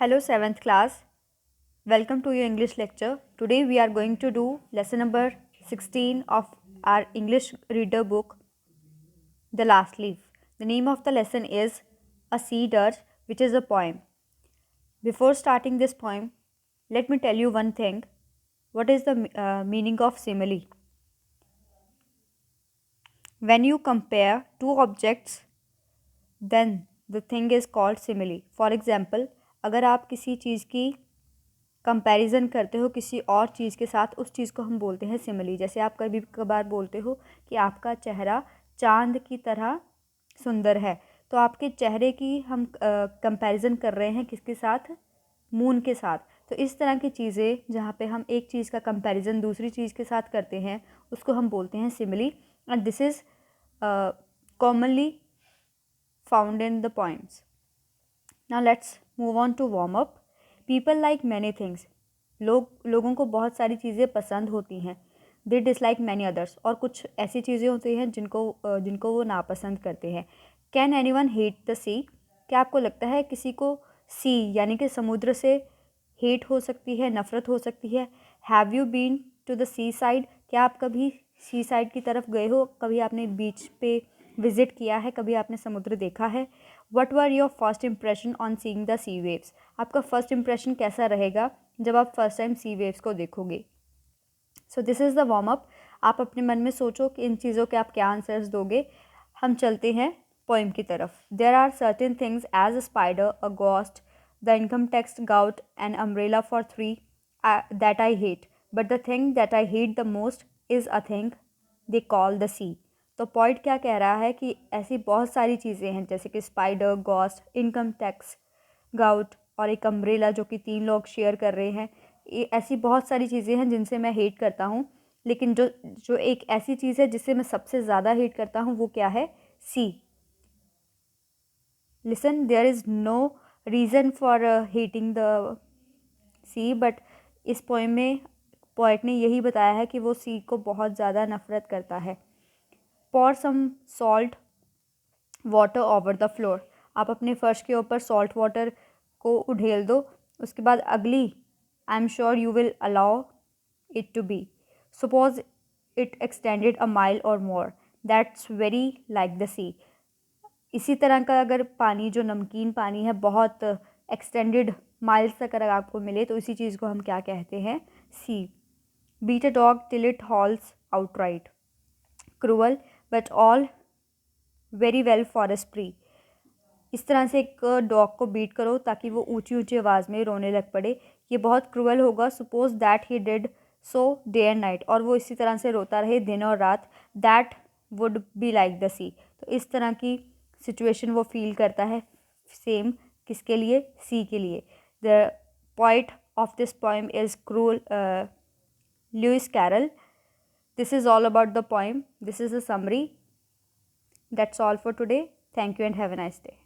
Hello 7th class, welcome to your English lecture. Today we are going to do lesson number 16 of our English reader book, The Last Leaf. The name of the lesson is A Sea Dirge, which is a poem. Before starting this poem, let me tell you one thing. What is the meaning of simile? When you compare two objects, then the thing is called simile. For example, अगर आप किसी चीज़ की comparison करते हो किसी और चीज़ के साथ, उस चीज़ को हम बोलते हैं सिमिली. जैसे आप कभी कभार बोलते हो कि आपका चेहरा चांद की तरह सुंदर है, तो आपके चेहरे की हम कंपैरिजन कर रहे हैं किसके साथ? मून के साथ. तो इस तरह की चीज़ें जहाँ पे हम एक चीज़ का कंपैरिजन दूसरी चीज़ के साथ करते हैं, उसको हम बोलते हैं simile. And this is commonly found in the points. Now let's move on to warm up. People like many things. लोगों को बहुत सारी चीज़ें पसंद होती हैं. They dislike many others. और कुछ ऐसी चीज़ें होती हैं जिनको वो नापसंद करते हैं. Can anyone hate the sea. क्या आपको लगता है किसी को सी यानी कि समुद्र से हेट हो सकती है, नफ़रत हो सकती है? Have you been to the seaside. क्या आप कभी सी साइड की तरफ गए हो? कभी आपने बीच पे विज़िट किया है? कभी आपने समुद्र देखा है? What were your first impression on seeing the sea waves. आपका फर्स्ट इम्प्रेशन कैसा रहेगा जब आप फर्स्ट टाइम सी वेव्स को देखोगे? So this is the warm up. आप अपने मन में सोचो कि इन चीज़ों के आप क्या आंसर्स दोगे. हम चलते हैं पोइम की तरफ. There are certain things as a spider, a ghost, the income tax, gout and umbrella for three that I hate, but the thing that I hate the most is a thing they call the sea. तो point क्या कह रहा है कि ऐसी बहुत सारी चीज़ें हैं जैसे कि spider, ghost, income tax, gout और एक अम्ब्रेला जो कि 3 लोग शेयर कर रहे हैं. ये ऐसी बहुत सारी चीज़ें हैं जिनसे मैं हेट करता हूँ, लेकिन जो जो एक ऐसी चीज़ है जिससे मैं सबसे ज़्यादा हेट करता हूँ वो क्या है? Sea. Listen, there is no reason for hating the sea, but इस पोएम में पोएट ने यही बताया है कि वो सी को बहुत ज़्यादा नफ़रत करता है. Pour some salt water over the floor. आप अपने फर्श के ऊपर सॉल्ट वाटर को उड़ेल दो. उसके बाद अगली, I am sure you will allow it to be. Suppose it extended a mile और more, that's very like the sea. इसी तरह का अगर पानी, जो नमकीन पानी है, बहुत एक्सटेंडेड माइल्स तक अगर आपको मिले, तो इसी चीज़ को हम क्या कहते हैं? Sea. Beat a dog till it howls outright. Cruel but all very well for a spree. इस तरह से एक डॉग को बीट करो ताकि वो ऊंची ऊंची आवाज़ में रोने लग पड़े. ये बहुत क्रूअल होगा. Suppose that he did so day and night. और वो इसी तरह से रोता रहे दिन और रात. That would be like the sea. तो इस तरह की सिचुएशन वो फील करता है. सेम किसके लिए? सी के लिए. The poet of this poem is cruel Louis Carol. This is all about the poem. This is a summary. That's all for today. Thank you and have a nice day.